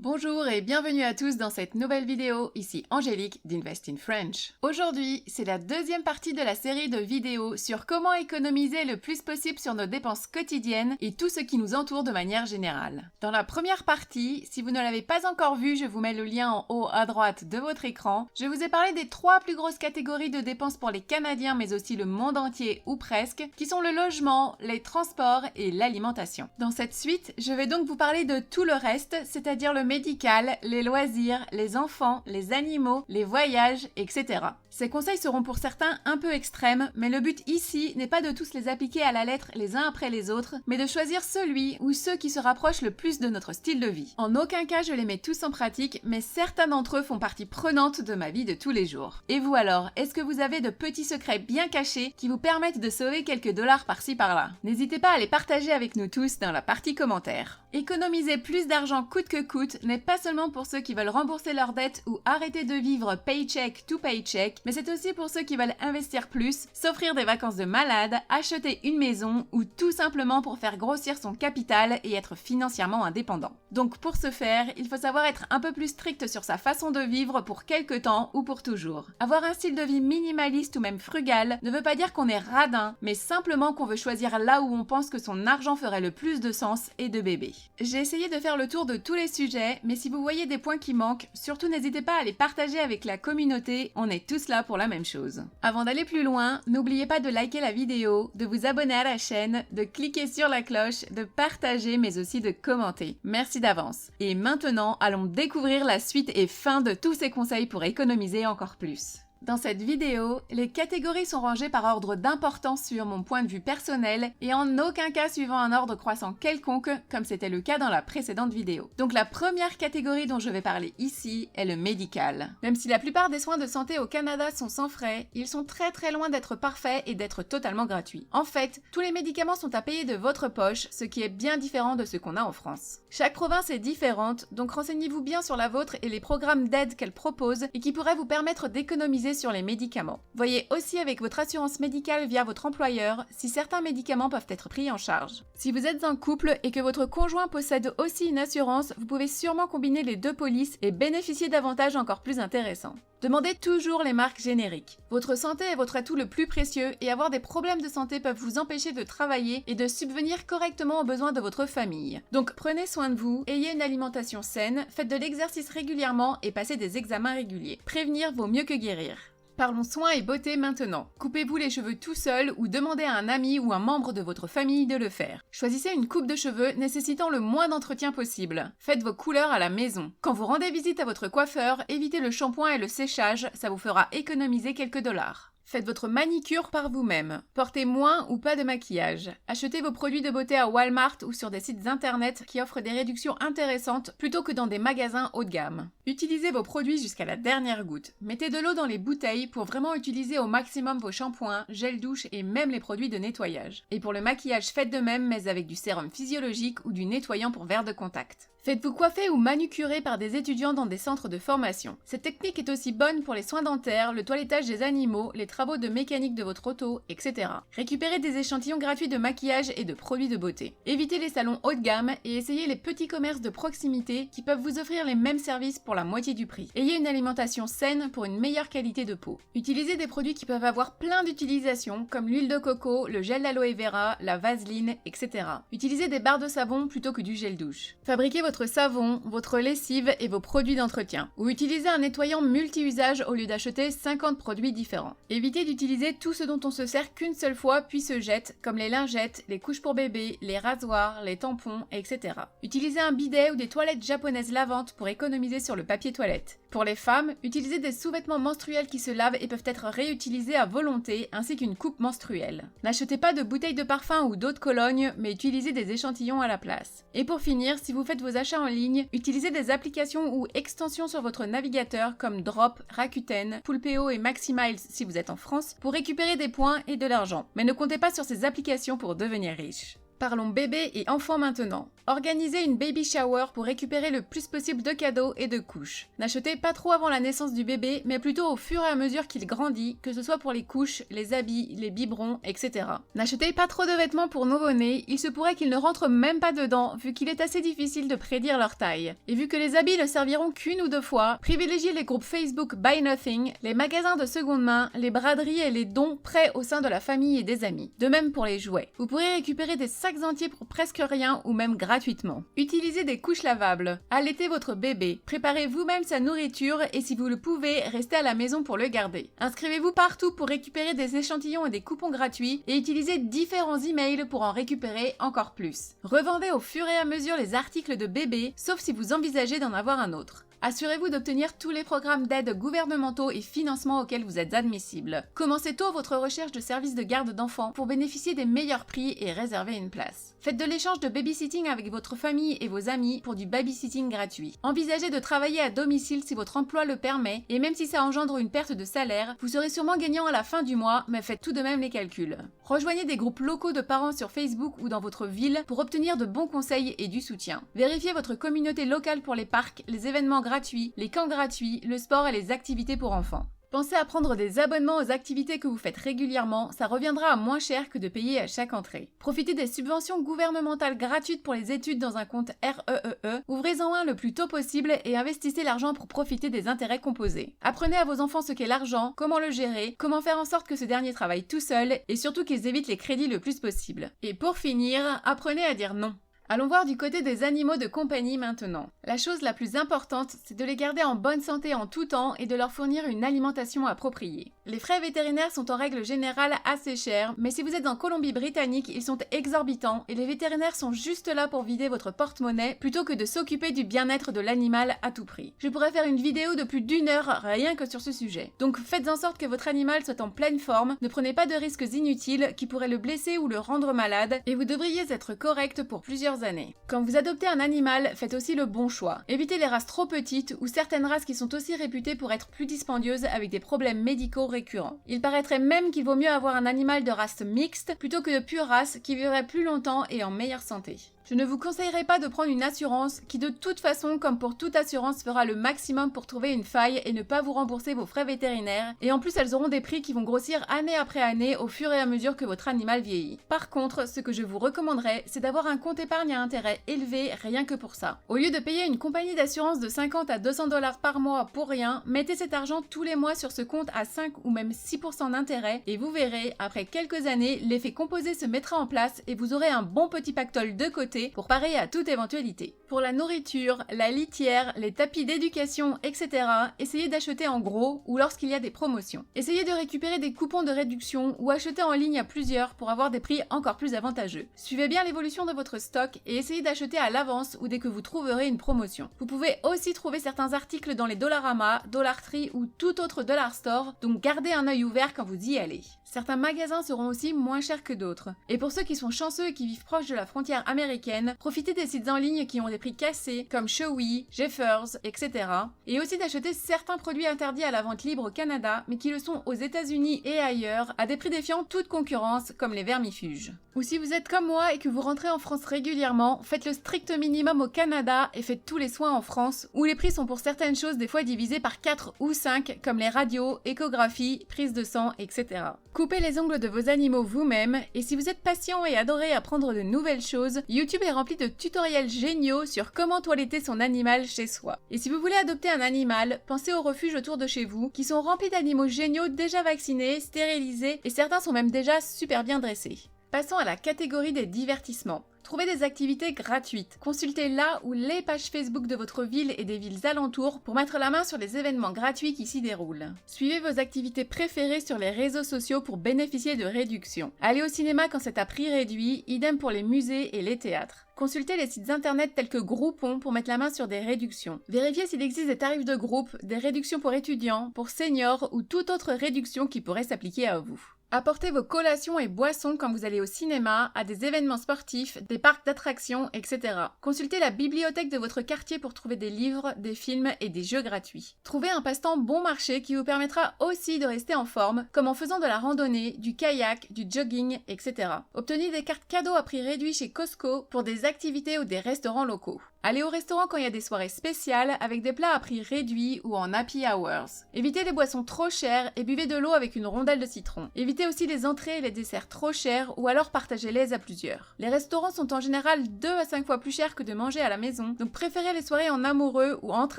Bonjour et bienvenue à tous dans cette nouvelle vidéo, ici Angélique d'Invest in French. Aujourd'hui, c'est la deuxième partie de la série de vidéos sur comment économiser le plus possible sur nos dépenses quotidiennes et tout ce qui nous entoure de manière générale. Dans la première partie, si vous ne l'avez pas encore vue, je vous mets le lien en haut à droite de votre écran. Je vous ai parlé des 3 plus grosses catégories de dépenses pour les Canadiens mais aussi le monde entier ou presque, qui sont le logement, les transports et l'alimentation. Dans cette suite, je vais donc vous parler de tout le reste, c'est-à-dire le médical, les loisirs, les enfants, les animaux, les voyages, etc. Ces conseils seront pour certains un peu extrêmes, mais le but ici n'est pas de tous les appliquer à la lettre les uns après les autres, mais de choisir celui ou ceux qui se rapprochent le plus de notre style de vie. En aucun cas je les mets tous en pratique, mais certains d'entre eux font partie prenante de ma vie de tous les jours. Et vous alors, est-ce que vous avez de petits secrets bien cachés qui vous permettent de sauver quelques dollars par-ci par-là? N'hésitez pas à les partager avec nous tous dans la partie commentaires. Économiser plus d'argent coûte que coûte n'est pas seulement pour ceux qui veulent rembourser leurs dettes ou arrêter de vivre paycheck to paycheck, mais c'est aussi pour ceux qui veulent investir plus, s'offrir des vacances de malade, acheter une maison ou tout simplement pour faire grossir son capital et être financièrement indépendant. Donc pour ce faire, il faut savoir être un peu plus strict sur sa façon de vivre pour quelque temps ou pour toujours. Avoir un style de vie minimaliste ou même frugal ne veut pas dire qu'on est radin, mais simplement qu'on veut choisir là où on pense que son argent ferait le plus de sens et de bébé. J'ai essayé de faire le tour de tous les sujets, mais si vous voyez des points qui manquent, surtout n'hésitez pas à les partager avec la communauté, on est tous là pour la même chose. Avant d'aller plus loin, n'oubliez pas de liker la vidéo, de vous abonner à la chaîne, de cliquer sur la cloche, de partager mais aussi de commenter. Merci d'avance. Et maintenant, allons découvrir la suite et fin de tous ces conseils pour économiser encore plus. Dans cette vidéo, les catégories sont rangées par ordre d'importance sur mon point de vue personnel et en aucun cas suivant un ordre croissant quelconque comme c'était le cas dans la précédente vidéo. Donc la première catégorie dont je vais parler ici est le médical. Même si la plupart des soins de santé au Canada sont sans frais, ils sont très loin d'être parfaits et d'être totalement gratuits. En fait, tous les médicaments sont à payer de votre poche, ce qui est bien différent de ce qu'on a en France. Chaque province est différente, donc renseignez-vous bien sur la vôtre et les programmes d'aide qu'elle propose et qui pourraient vous permettre d'économiser sur les médicaments. Voyez aussi avec votre assurance médicale via votre employeur si certains médicaments peuvent être pris en charge. Si vous êtes un couple et que votre conjoint possède aussi une assurance, vous pouvez sûrement combiner les deux polices et bénéficier d'avantages encore plus intéressants. Demandez toujours les marques génériques. Votre santé est votre atout le plus précieux et avoir des problèmes de santé peuvent vous empêcher de travailler et de subvenir correctement aux besoins de votre famille. Donc prenez soin de vous, ayez une alimentation saine, faites de l'exercice régulièrement et passez des examens réguliers. Prévenir vaut mieux que guérir. Parlons soins et beauté maintenant. Coupez-vous les cheveux tout seul ou demandez à un ami ou un membre de votre famille de le faire. Choisissez une coupe de cheveux nécessitant le moins d'entretien possible. Faites vos couleurs à la maison. Quand vous rendez visite à votre coiffeur, évitez le shampoing et le séchage, ça vous fera économiser quelques dollars. Faites votre manicure par vous-même. Portez moins ou pas de maquillage. Achetez vos produits de beauté à Walmart ou sur des sites internet qui offrent des réductions intéressantes plutôt que dans des magasins haut de gamme. Utilisez vos produits jusqu'à la dernière goutte. Mettez de l'eau dans les bouteilles pour vraiment utiliser au maximum vos shampoings, gels douche et même les produits de nettoyage. Et pour le maquillage, faites de même mais avec du sérum physiologique ou du nettoyant pour verre de contact. Faites-vous coiffer ou manucurer par des étudiants dans des centres de formation. Cette technique est aussi bonne pour les soins dentaires, le toilettage des animaux, les travaux de mécanique de votre auto, etc. Récupérez des échantillons gratuits de maquillage et de produits de beauté. Évitez les salons haut de gamme et essayez les petits commerces de proximité qui peuvent vous offrir les mêmes services pour la moitié du prix. Ayez une alimentation saine pour une meilleure qualité de peau. Utilisez des produits qui peuvent avoir plein d'utilisations comme l'huile de coco, le gel d'aloe vera, la vaseline, etc. Utilisez des barres de savon plutôt que du gel douche. Fabriquez votre savon, votre lessive et vos produits d'entretien. Ou utilisez un nettoyant multi-usage au lieu d'acheter 50 produits différents. Évitez d'utiliser tout ce dont on se sert qu'une seule fois puis se jette, comme les lingettes, les couches pour bébé, les rasoirs, les tampons, etc. Utilisez un bidet ou des toilettes japonaises lavantes pour économiser sur le papier toilette. Pour les femmes, utilisez des sous-vêtements menstruels qui se lavent et peuvent être réutilisés à volonté, ainsi qu'une coupe menstruelle. N'achetez pas de bouteilles de parfum ou d'eau de Cologne, mais utilisez des échantillons à la place. Et pour finir, si vous faites vos achats en ligne, utilisez des applications ou extensions sur votre navigateur comme Drop, Rakuten, Poolpeo et Maximiles si vous êtes en France pour récupérer des points et de l'argent. Mais ne comptez pas sur ces applications pour devenir riche. Parlons bébé et enfants maintenant. Organisez une baby shower pour récupérer le plus possible de cadeaux et de couches. N'achetez pas trop avant la naissance du bébé, mais plutôt au fur et à mesure qu'il grandit, que ce soit pour les couches, les habits, les biberons, etc. N'achetez pas trop de vêtements pour nouveau-nés, il se pourrait qu'ils ne rentrent même pas dedans, vu qu'il est assez difficile de prédire leur taille. Et vu que les habits ne serviront qu'une ou deux fois, privilégiez les groupes Facebook Buy Nothing, les magasins de seconde main, les braderies et les dons prêts au sein de la famille et des amis. De même pour les jouets. Vous pourrez récupérer des sacs entiers pour presque rien ou même gratuitement. Utilisez des couches lavables. Allaitez votre bébé. Préparez vous-même sa nourriture et si vous le pouvez, restez à la maison pour le garder. Inscrivez-vous partout pour récupérer des échantillons et des coupons gratuits et utilisez différents emails pour en récupérer encore plus. Revendez au fur et à mesure les articles de bébé, sauf si vous envisagez d'en avoir un autre. Assurez-vous d'obtenir tous les programmes d'aide gouvernementaux et financements auxquels vous êtes admissible. Commencez tôt votre recherche de services de garde d'enfants pour bénéficier des meilleurs prix et réserver une place. Faites de l'échange de babysitting avec votre famille et vos amis pour du babysitting gratuit. Envisagez de travailler à domicile si votre emploi le permet et même si ça engendre une perte de salaire, vous serez sûrement gagnant à la fin du mois, mais faites tout de même les calculs. Rejoignez des groupes locaux de parents sur Facebook ou dans votre ville pour obtenir de bons conseils et du soutien. Vérifiez votre communauté locale pour les parcs, les événements gratuits, les camps gratuits, le sport et les activités pour enfants. Pensez à prendre des abonnements aux activités que vous faites régulièrement, ça reviendra à moins cher que de payer à chaque entrée. Profitez des subventions gouvernementales gratuites pour les études dans un compte REEE, ouvrez-en un le plus tôt possible et investissez l'argent pour profiter des intérêts composés. Apprenez à vos enfants ce qu'est l'argent, comment le gérer, comment faire en sorte que ce dernier travaille tout seul et surtout qu'ils évitent les crédits le plus possible. Et pour finir, apprenez à dire non. Allons voir du côté des animaux de compagnie maintenant. La chose la plus importante, c'est de les garder en bonne santé en tout temps et de leur fournir une alimentation appropriée. Les frais vétérinaires sont en règle générale assez chers, mais si vous êtes en Colombie-Britannique, ils sont exorbitants et les vétérinaires sont juste là pour vider votre porte-monnaie plutôt que de s'occuper du bien-être de l'animal à tout prix. Je pourrais faire une vidéo de plus d'1 heure rien que sur ce sujet. Donc faites en sorte que votre animal soit en pleine forme, ne prenez pas de risques inutiles qui pourraient le blesser ou le rendre malade et vous devriez être correct pour plusieurs années. Quand vous adoptez un animal, faites aussi le bon choix. Évitez les races trop petites ou certaines races qui sont aussi réputées pour être plus dispendieuses avec des problèmes médicaux récurrents. Il paraîtrait même qu'il vaut mieux avoir un animal de race mixte plutôt que de pure race qui vivrait plus longtemps et en meilleure santé. Je ne vous conseillerais pas de prendre une assurance qui de toute façon, comme pour toute assurance, fera le maximum pour trouver une faille et ne pas vous rembourser vos frais vétérinaires, et en plus elles auront des prix qui vont grossir année après année au fur et à mesure que votre animal vieillit. Par contre, ce que je vous recommanderais, c'est d'avoir un compte épargne à intérêt élevé rien que pour ça. Au lieu de payer une compagnie d'assurance de 50 à 200 $ par mois pour rien, mettez cet argent tous les mois sur ce compte à 5 ou même 6% d'intérêt et vous verrez, après quelques années, l'effet composé se mettra en place et vous aurez un bon petit pactole de côté pour parer à toute éventualité. Pour la nourriture, la litière, les tapis d'éducation, etc., essayez d'acheter en gros ou lorsqu'il y a des promotions. Essayez de récupérer des coupons de réduction ou acheter en ligne à plusieurs pour avoir des prix encore plus avantageux. Suivez bien l'évolution de votre stock et essayez d'acheter à l'avance ou dès que vous trouverez une promotion. Vous pouvez aussi trouver certains articles dans les Dollarama, Dollar Tree ou tout autre Dollar Store, donc gardez un œil ouvert quand vous y allez. Certains magasins seront aussi moins chers que d'autres. Et pour ceux qui sont chanceux et qui vivent proche de la frontière américaine, profitez des sites en ligne qui ont des prix cassés comme Shoei, Jeffers, etc. Et aussi d'acheter certains produits interdits à la vente libre au Canada, mais qui le sont aux États-Unis et ailleurs, à des prix défiant toute concurrence comme les vermifuges. Ou si vous êtes comme moi et que vous rentrez en France régulièrement, faites le strict minimum au Canada et faites tous les soins en France, où les prix sont pour certaines choses des fois divisés par 4 ou 5, comme les radios, échographies, prises de sang, etc. Coupez les ongles de vos animaux vous-même, et si vous êtes patient et adorez apprendre de nouvelles choses, YouTube est rempli de tutoriels géniaux sur comment toiletter son animal chez soi. Et si vous voulez adopter un animal, pensez aux refuges autour de chez vous, qui sont remplis d'animaux géniaux déjà vaccinés, stérilisés, et certains sont même déjà super bien dressés. Passons à la catégorie des divertissements. Trouvez des activités gratuites. Consultez là ou les pages Facebook de votre ville et des villes alentours pour mettre la main sur les événements gratuits qui s'y déroulent. Suivez vos activités préférées sur les réseaux sociaux pour bénéficier de réductions. Allez au cinéma quand c'est à prix réduit, idem pour les musées et les théâtres. Consultez les sites internet tels que Groupon pour mettre la main sur des réductions. Vérifiez s'il existe des tarifs de groupe, des réductions pour étudiants, pour seniors ou toute autre réduction qui pourrait s'appliquer à vous. Apportez vos collations et boissons quand vous allez au cinéma, à des événements sportifs, des parcs d'attractions, etc. Consultez la bibliothèque de votre quartier pour trouver des livres, des films et des jeux gratuits. Trouvez un passe-temps bon marché qui vous permettra aussi de rester en forme, comme en faisant de la randonnée, du kayak, du jogging, etc. Obtenez des cartes cadeaux à prix réduit chez Costco pour des activités ou des restaurants locaux. Allez au restaurant quand il y a des soirées spéciales avec des plats à prix réduit ou en happy hours. Évitez les boissons trop chères et buvez de l'eau avec une rondelle de citron. Évitez aussi les entrées et les desserts trop chers ou alors partagez-les à plusieurs. Les restaurants sont en général 2 à 5 fois plus chers que de manger à la maison, donc préférez les soirées en amoureux ou entre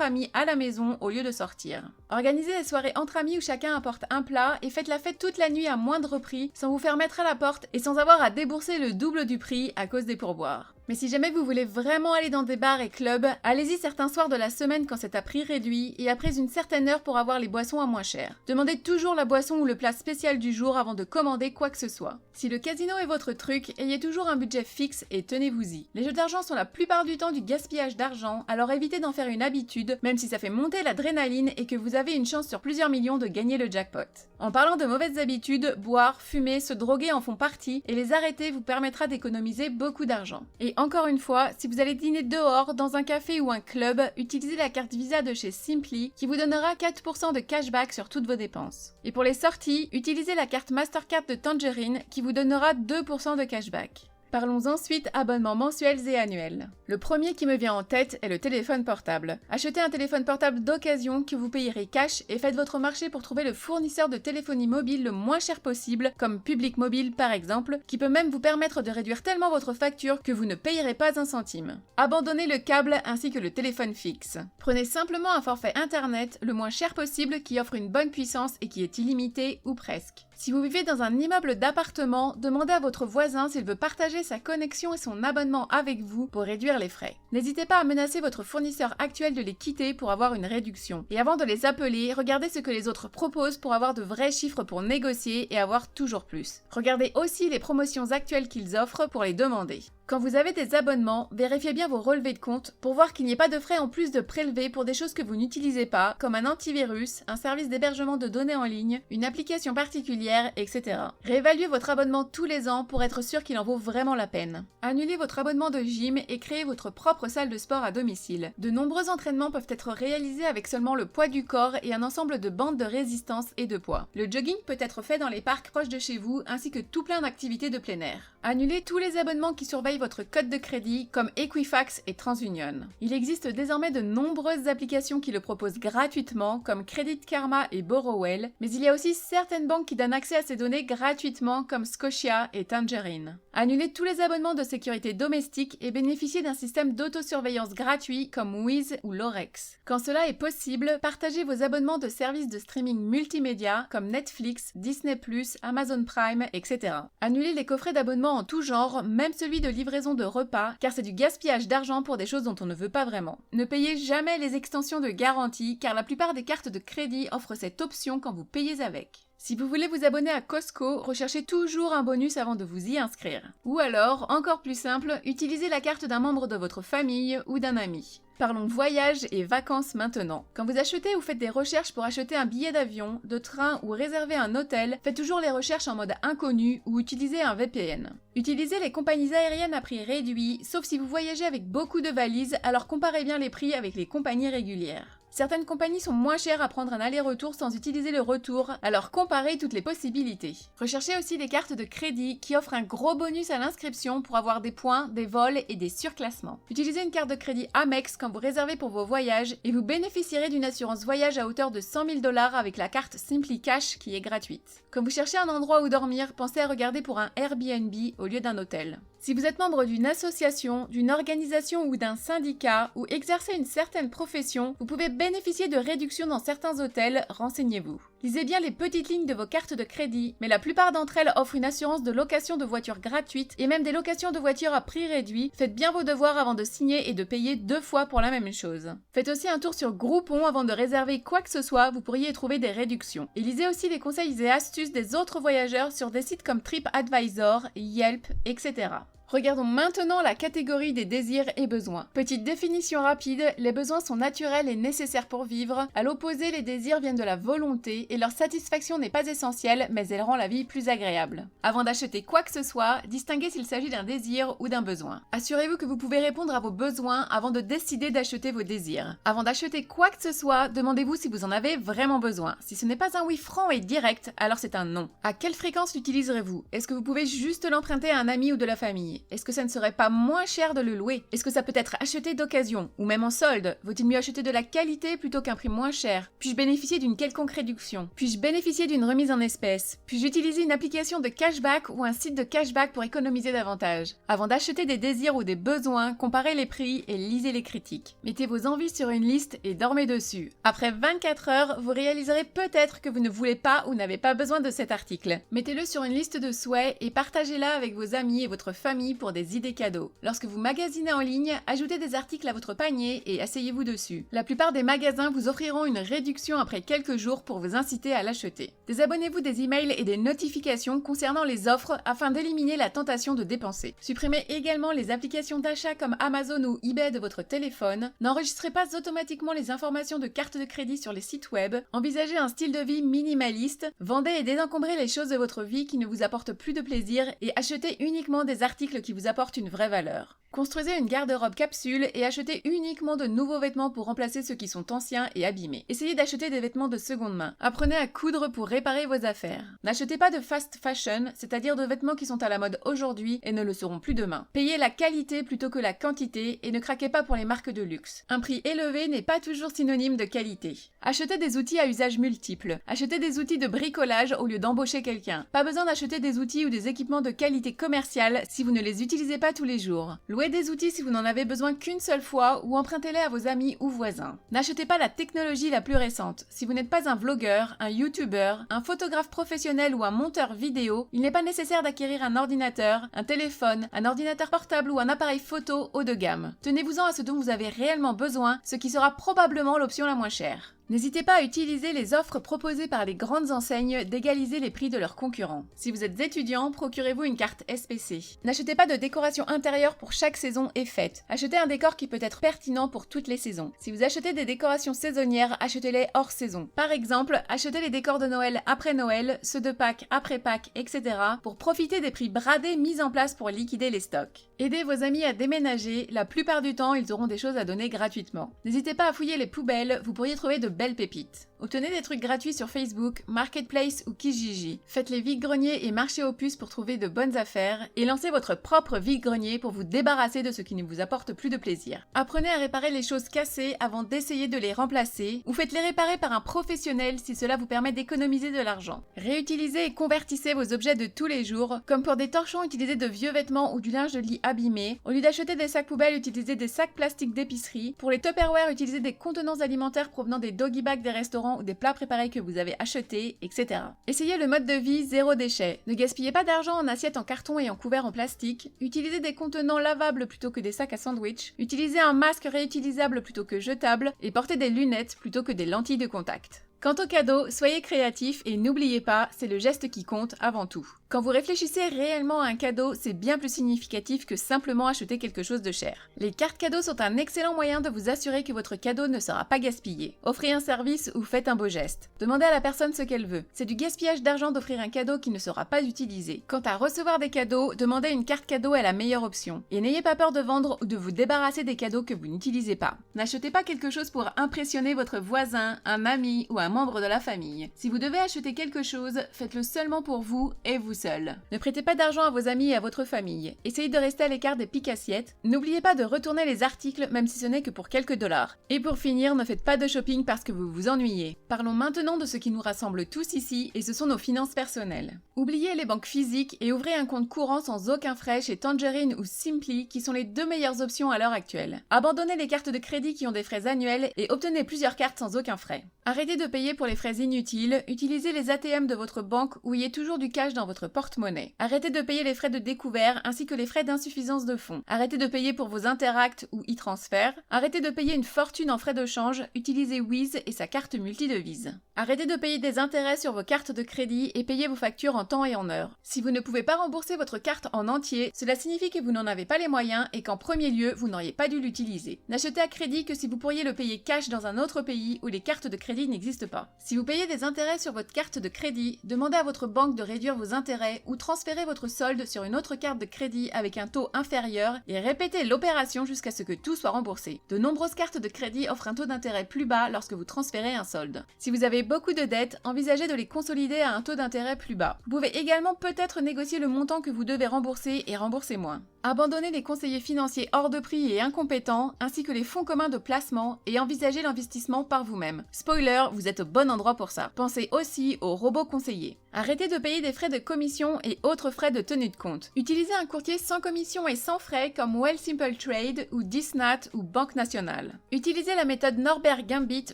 amis à la maison au lieu de sortir. Organisez des soirées entre amis où chacun apporte un plat et faites la fête toute la nuit à moindre prix sans vous faire mettre à la porte et sans avoir à débourser le double du prix à cause des pourboires. Mais si jamais vous voulez vraiment aller dans des bars et clubs, allez-y certains soirs de la semaine quand c'est à prix réduit et après une certaine heure pour avoir les boissons à moins cher. Demandez toujours la boisson ou le plat spécial du jour avant de commander quoi que ce soit. Si le casino est votre truc, ayez toujours un budget fixe et tenez-vous-y. Les jeux d'argent sont la plupart du temps du gaspillage d'argent, alors évitez d'en faire une habitude, même si ça fait monter l'adrénaline et que vous avez une chance sur plusieurs millions de gagner le jackpot. En parlant de mauvaises habitudes, boire, fumer, se droguer en font partie et les arrêter vous permettra d'économiser beaucoup d'argent. Et encore une fois, si vous allez dîner dehors, dans un café ou un club, utilisez la carte Visa de chez Simply qui vous donnera 4% de cashback sur toutes vos dépenses. Et pour les sorties, utilisez la carte Mastercard de Tangerine qui vous donnera 2% de cashback. Parlons ensuite abonnements mensuels et annuels. Le premier qui me vient en tête est le téléphone portable. Achetez un téléphone portable d'occasion que vous payerez cash et faites votre marché pour trouver le fournisseur de téléphonie mobile le moins cher possible, comme Public Mobile par exemple, qui peut même vous permettre de réduire tellement votre facture que vous ne payerez pas un centime. Abandonnez le câble ainsi que le téléphone fixe. Prenez simplement un forfait internet le moins cher possible qui offre une bonne puissance et qui est illimité ou presque. Si vous vivez dans un immeuble d'appartement, demandez à votre voisin s'il veut partager sa connexion et son abonnement avec vous pour réduire les frais. N'hésitez pas à menacer votre fournisseur actuel de les quitter pour avoir une réduction. Et avant de les appeler, regardez ce que les autres proposent pour avoir de vrais chiffres pour négocier et avoir toujours plus. Regardez aussi les promotions actuelles qu'ils offrent pour les demander. Quand vous avez des abonnements, vérifiez bien vos relevés de compte pour voir qu'il n'y ait pas de frais en plus de prélevés pour des choses que vous n'utilisez pas, comme un antivirus, un service d'hébergement de données en ligne, une application particulière, etc. Réévaluez votre abonnement tous les ans pour être sûr qu'il en vaut vraiment la peine. Annulez votre abonnement de gym et créez votre propre salle de sport à domicile. De nombreux entraînements peuvent être réalisés avec seulement le poids du corps et un ensemble de bandes de résistance et de poids. Le jogging peut être fait dans les parcs proches de chez vous ainsi que tout plein d'activités de plein air. Annulez tous les abonnements qui surveillent votre code de crédit comme Equifax et TransUnion. Il existe désormais de nombreuses applications qui le proposent gratuitement comme Credit Karma et Borrowell, mais il y a aussi certaines banques qui donnent accès à ces données gratuitement comme Scotia et Tangerine. Annulez tous les abonnements de sécurité domestique et bénéficiez d'un système d'autosurveillance gratuit comme Wiz ou Lorex. Quand cela est possible, partagez vos abonnements de services de streaming multimédia comme Netflix, Disney+, Amazon Prime, etc. Annulez les coffrets d'abonnement en tout genre, même celui de livraison de repas, car c'est du gaspillage d'argent pour des choses dont on ne veut pas vraiment. Ne payez jamais les extensions de garantie, car la plupart des cartes de crédit offrent cette option quand vous payez avec. Si vous voulez vous abonner à Costco, recherchez toujours un bonus avant de vous y inscrire. Ou alors, encore plus simple, utilisez la carte d'un membre de votre famille ou d'un ami. Parlons voyage et vacances maintenant. Quand vous achetez ou faites des recherches pour acheter un billet d'avion, de train ou réserver un hôtel, faites toujours les recherches en mode inconnu ou utilisez un VPN. Utilisez les compagnies aériennes à prix réduit, sauf si vous voyagez avec beaucoup de valises, alors comparez bien les prix avec les compagnies régulières. Certaines compagnies sont moins chères à prendre un aller-retour sans utiliser le retour, alors comparez toutes les possibilités. Recherchez aussi les cartes de crédit qui offrent un gros bonus à l'inscription pour avoir des points, des vols et des surclassements. Utilisez une carte de crédit Amex quand vous réservez pour vos voyages et vous bénéficierez d'une assurance voyage à hauteur de 100 000 $ avec la carte Simply Cash qui est gratuite. Quand vous cherchez un endroit où dormir, pensez à regarder pour un Airbnb au lieu d'un hôtel. Si vous êtes membre d'une association, d'une organisation ou d'un syndicat ou exercez une certaine profession, vous pouvez bénéficier de réductions dans certains hôtels, renseignez-vous. Lisez bien les petites lignes de vos cartes de crédit, mais la plupart d'entre elles offrent une assurance de location de voiture gratuite et même des locations de voitures à prix réduit. Faites bien vos devoirs avant de signer et de payer 2 fois pour la même chose. Faites aussi un tour sur Groupon avant de réserver quoi que ce soit, vous pourriez y trouver des réductions. Et lisez aussi les conseils et astuces des autres voyageurs sur des sites comme TripAdvisor, Yelp, etc. Regardons maintenant la catégorie des désirs et besoins. Petite définition rapide, les besoins sont naturels et nécessaires pour vivre. À l'opposé, les désirs viennent de la volonté et leur satisfaction n'est pas essentielle, mais elle rend la vie plus agréable. Avant d'acheter quoi que ce soit, distinguez s'il s'agit d'un désir ou d'un besoin. Assurez-vous que vous pouvez répondre à vos besoins avant de décider d'acheter vos désirs. Avant d'acheter quoi que ce soit, demandez-vous si vous en avez vraiment besoin. Si ce n'est pas un oui franc et direct, alors c'est un non. À quelle fréquence l'utiliserez-vous? Est-ce que vous pouvez juste l'emprunter à un ami ou de la famille? Est-ce que ça ne serait pas moins cher de le louer? Est-ce que ça peut être acheté d'occasion ou même en solde? Vaut-il mieux acheter de la qualité plutôt qu'un prix moins cher? Puis-je bénéficier d'une quelconque réduction? Puis-je bénéficier d'une remise en espèces? Puis-je utiliser une application de cashback ou un site de cashback pour économiser davantage? Avant d'acheter des désirs ou des besoins, comparez les prix et lisez les critiques. Mettez vos envies sur une liste et dormez dessus. Après 24 heures, vous réaliserez peut-être que vous ne voulez pas ou n'avez pas besoin de cet article. Mettez-le sur une liste de souhaits et partagez-la avec vos amis et votre famille pour des idées cadeaux. Lorsque vous magasinez en ligne, ajoutez des articles à votre panier et asseyez-vous dessus. La plupart des magasins vous offriront une réduction après quelques jours pour vous inciter à l'acheter. Désabonnez-vous des emails et des notifications concernant les offres afin d'éliminer la tentation de dépenser. Supprimez également les applications d'achat comme Amazon ou eBay de votre téléphone. N'enregistrez pas automatiquement les informations de carte de crédit sur les sites web. Envisagez un style de vie minimaliste. Vendez et désencombrez les choses de votre vie qui ne vous apportent plus de plaisir et achetez uniquement des articles qui vous apportent une vraie valeur. Construisez une garde-robe capsule et achetez uniquement de nouveaux vêtements pour remplacer ceux qui sont anciens et abîmés. Essayez d'acheter des vêtements de seconde main. Apprenez à coudre pour réparer vos affaires. N'achetez pas de fast fashion, c'est-à-dire de vêtements qui sont à la mode aujourd'hui et ne le seront plus demain. Payez la qualité plutôt que la quantité et ne craquez pas pour les marques de luxe. Un prix élevé n'est pas toujours synonyme de qualité. Achetez des outils à usage multiple. Achetez des outils de bricolage au lieu d'embaucher quelqu'un. Pas besoin d'acheter des outils ou des équipements de qualité commerciale si vous ne les utilisez pas tous les jours. Louez des outils si vous n'en avez besoin qu'une seule fois ou empruntez-les à vos amis ou voisins. N'achetez pas la technologie la plus récente. Si vous n'êtes pas un vlogueur, un youtubeur, un photographe professionnel ou un monteur vidéo, il n'est pas nécessaire d'acquérir un ordinateur, un téléphone, un ordinateur portable ou un appareil photo haut de gamme. Tenez-vous-en à ce dont vous avez réellement besoin, ce qui sera probablement l'option la moins chère. N'hésitez pas à utiliser les offres proposées par les grandes enseignes d'égaliser les prix de leurs concurrents. Si vous êtes étudiant, procurez-vous une carte SPC. N'achetez pas de décoration intérieure pour chaque saison et fête. Achetez un décor qui peut être pertinent pour toutes les saisons. Si vous achetez des décorations saisonnières, achetez-les hors saison. Par exemple, achetez les décors de Noël après Noël, ceux de Pâques après Pâques, etc. pour profiter des prix bradés mis en place pour liquider les stocks. Aidez vos amis à déménager, la plupart du temps, ils auront des choses à donner gratuitement. N'hésitez pas à fouiller les poubelles, vous pourriez trouver de belles pépites. Obtenez des trucs gratuits sur Facebook, Marketplace ou Kijiji. Faites les vide-greniers et marchez aux puces pour trouver de bonnes affaires et lancez votre propre vide-grenier pour vous débarrasser de ce qui ne vous apporte plus de plaisir. Apprenez à réparer les choses cassées avant d'essayer de les remplacer ou faites-les réparer par un professionnel si cela vous permet d'économiser de l'argent. Réutilisez et convertissez vos objets de tous les jours, comme pour des torchons, utilisez de vieux vêtements ou du linge de lit abîmé. Au lieu d'acheter des sacs poubelles, utilisez des sacs plastiques d'épicerie. Pour les Tupperware, utilisez des contenants alimentaires provenant des doggy bags des restaurants ou des plats préparés que vous avez achetés, etc. Essayez le mode de vie zéro déchet. Ne gaspillez pas d'argent en assiettes en carton et en couverts en plastique. Utilisez des contenants lavables plutôt que des sacs à sandwich. Utilisez un masque réutilisable plutôt que jetable et portez des lunettes plutôt que des lentilles de contact. Quant au cadeau, soyez créatifs et n'oubliez pas, c'est le geste qui compte avant tout. Quand vous réfléchissez réellement à un cadeau, c'est bien plus significatif que simplement acheter quelque chose de cher. Les cartes cadeaux sont un excellent moyen de vous assurer que votre cadeau ne sera pas gaspillé. Offrez un service ou faites un beau geste. Demandez à la personne ce qu'elle veut. C'est du gaspillage d'argent d'offrir un cadeau qui ne sera pas utilisé. Quant à recevoir des cadeaux, demandez une carte cadeau est la meilleure option. Et n'ayez pas peur de vendre ou de vous débarrasser des cadeaux que vous n'utilisez pas. N'achetez pas quelque chose pour impressionner votre voisin, un ami ou un membre de la famille. Si vous devez acheter quelque chose, faites-le seulement pour vous et vous seul. Ne prêtez pas d'argent à vos amis et à votre famille. Essayez de rester à l'écart des piques-assiettes. N'oubliez pas de retourner les articles même si ce n'est que pour quelques dollars. Et pour finir, ne faites pas de shopping parce que vous vous ennuyez. Parlons maintenant de ce qui nous rassemble tous ici et ce sont nos finances personnelles. Oubliez les banques physiques et ouvrez un compte courant sans aucun frais chez Tangerine ou Simply qui sont les deux meilleures options à l'heure actuelle. Abandonnez les cartes de crédit qui ont des frais annuels et obtenez plusieurs cartes sans aucun frais. Arrêtez de payer payer pour les frais inutiles, utilisez les ATM de votre banque ou ayez toujours du cash dans votre porte-monnaie. Arrêtez de payer les frais de découvert ainsi que les frais d'insuffisance de fonds. Arrêtez de payer pour vos Interact ou e-transfert. Arrêtez de payer une fortune en frais de change, utilisez Wiz et sa carte multidevise. Arrêtez de payer des intérêts sur vos cartes de crédit et payez vos factures en temps et en heure. Si vous ne pouvez pas rembourser votre carte en entier, cela signifie que vous n'en avez pas les moyens et qu'en premier lieu, vous n'auriez pas dû l'utiliser. N'achetez à crédit que si vous pourriez le payer cash dans un autre pays où les cartes de crédit n'existent pas. Si vous payez des intérêts sur votre carte de crédit, demandez à votre banque de réduire vos intérêts ou transférez votre solde sur une autre carte de crédit avec un taux inférieur et répétez l'opération jusqu'à ce que tout soit remboursé. De nombreuses cartes de crédit offrent un taux d'intérêt plus bas lorsque vous transférez un solde. Si vous avez beaucoup de dettes, envisagez de les consolider à un taux d'intérêt plus bas. Vous pouvez également peut-être négocier le montant que vous devez rembourser et rembourser moins. Abandonnez les conseillers financiers hors de prix et incompétents, ainsi que les fonds communs de placement et envisagez l'investissement par vous-même. Spoiler, vous êtes au bon endroit pour ça. Pensez aussi aux robots conseillers. Arrêtez de payer des frais de commission et autres frais de tenue de compte. Utilisez un courtier sans commission et sans frais comme Wealthsimple Trade ou Disnat ou Banque Nationale. Utilisez la méthode Norbert Gambit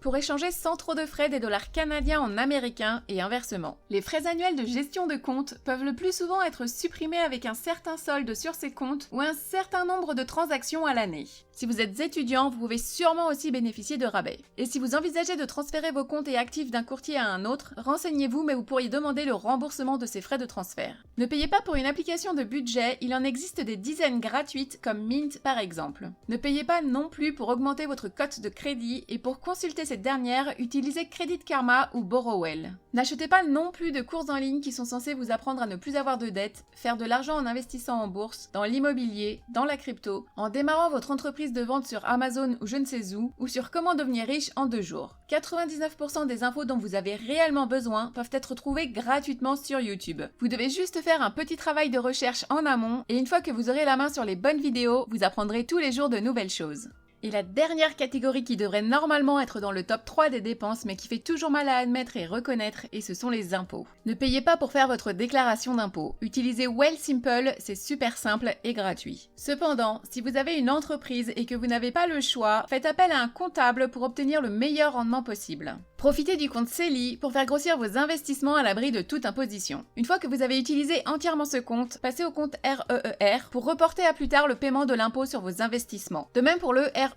pour échanger sans trop de frais des dollars canadiens en américains et inversement. Les frais annuels de gestion de compte peuvent le plus souvent être supprimés avec un certain solde sur ces comptes ou un certain nombre de transactions à l'année. Si vous êtes étudiant, vous pouvez sûrement aussi bénéficier de rabais. Et si vous envisagez de transférer vos comptes et actifs d'un courtier à un autre, renseignez-vous mais vous pourriez demander le remboursement de ces frais de transfert. Ne payez pas pour une application de budget, il en existe des dizaines gratuites comme Mint par exemple. Ne payez pas non plus pour augmenter votre cote de crédit et pour consulter cette dernière, utilisez Credit Karma ou Borrowell. N'achetez pas non plus de cours en ligne qui sont censés vous apprendre à ne plus avoir de dettes, faire de l'argent en investissant en bourse, dans l'immobilier, dans la crypto, en démarrant votre entreprise de vente sur Amazon ou je ne sais où, ou sur comment devenir riche en 2 jours. 99% des infos dont vous avez réellement besoin peuvent être trouvées gratuitement sur YouTube. Vous devez juste faire un petit travail de recherche en amont et une fois que vous aurez la main sur les bonnes vidéos, vous apprendrez tous les jours de nouvelles choses. Et la dernière catégorie qui devrait normalement être dans le top 3 des dépenses mais qui fait toujours mal à admettre et reconnaître, et ce sont les impôts. Ne payez pas pour faire votre déclaration d'impôts. Utilisez Wealthsimple, c'est super simple et gratuit. Cependant, si vous avez une entreprise et que vous n'avez pas le choix, faites appel à un comptable pour obtenir le meilleur rendement possible. Profitez du compte CELI pour faire grossir vos investissements à l'abri de toute imposition. Une fois que vous avez utilisé entièrement ce compte, passez au compte REER pour reporter à plus tard le paiement de l'impôt sur vos investissements. De même pour le REEE.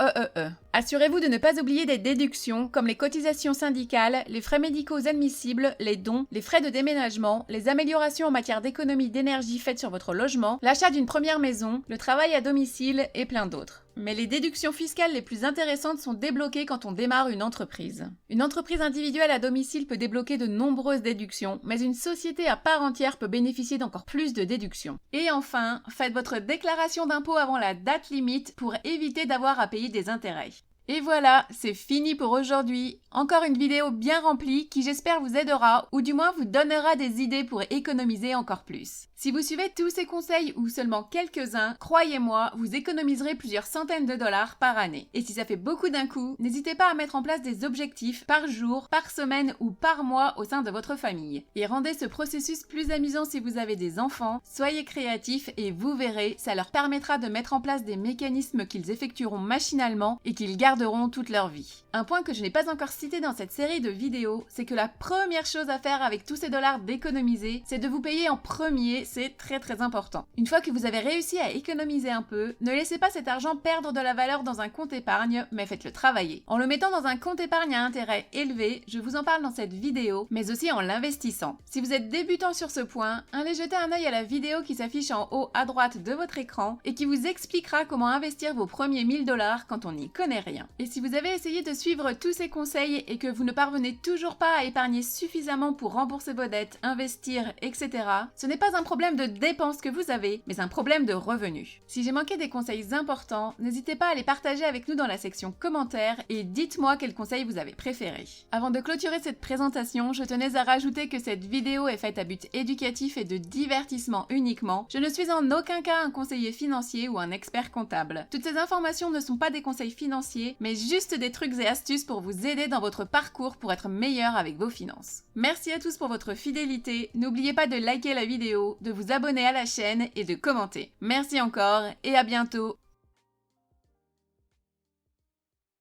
Assurez-vous de ne pas oublier des déductions comme les cotisations syndicales, les frais médicaux admissibles, les dons, les frais de déménagement, les améliorations en matière d'économie d'énergie faites sur votre logement, l'achat d'une première maison, le travail à domicile et plein d'autres. Mais les déductions fiscales les plus intéressantes sont débloquées quand on démarre une entreprise. Une entreprise individuelle à domicile peut débloquer de nombreuses déductions, mais une société à part entière peut bénéficier d'encore plus de déductions. Et enfin, faites votre déclaration d'impôt avant la date limite pour éviter d'avoir à payer des intérêts. Et voilà, c'est fini pour aujourd'hui. Encore une vidéo bien remplie qui j'espère vous aidera ou du moins vous donnera des idées pour économiser encore plus. Si vous suivez tous ces conseils ou seulement quelques-uns, croyez-moi, vous économiserez plusieurs centaines de dollars par année. Et si ça fait beaucoup d'un coup, n'hésitez pas à mettre en place des objectifs par jour, par semaine ou par mois au sein de votre famille. Et rendez ce processus plus amusant si vous avez des enfants, soyez créatifs et vous verrez, ça leur permettra de mettre en place des mécanismes qu'ils effectueront machinalement et qu'ils garderont toute leur vie. Un point que je n'ai pas encore cité dans cette série de vidéos, c'est que la première chose à faire avec tous ces dollars d'économiser, c'est de vous payer en premier, c'est très important. Une fois que vous avez réussi à économiser un peu, ne laissez pas cet argent perdre de la valeur dans un compte épargne, mais faites-le travailler. En le mettant dans un compte épargne à intérêt élevé, je vous en parle dans cette vidéo, mais aussi en l'investissant. Si vous êtes débutant sur ce point, allez jeter un œil à la vidéo qui s'affiche en haut à droite de votre écran et qui vous expliquera comment investir vos premiers 1000 $ quand on n'y connaît rien. Et si vous avez essayé de suivre tous ces conseils et que vous ne parvenez toujours pas à épargner suffisamment pour rembourser vos dettes, investir, etc., ce n'est pas un problème de dépenses que vous avez, mais un problème de revenus. Si j'ai manqué des conseils importants, n'hésitez pas à les partager avec nous dans la section commentaires et dites-moi quels conseils vous avez préférés. Avant de clôturer cette présentation, je tenais à rajouter que cette vidéo est faite à but éducatif et de divertissement uniquement. Je ne suis en aucun cas un conseiller financier ou un expert comptable. Toutes ces informations ne sont pas des conseils financiers, mais juste des trucs et astuces pour vous aider dans votre parcours pour être meilleur avec vos finances. Merci à tous pour votre fidélité. N'oubliez pas de liker la vidéo, de vous abonner à la chaîne et de commenter. Merci encore et à bientôt.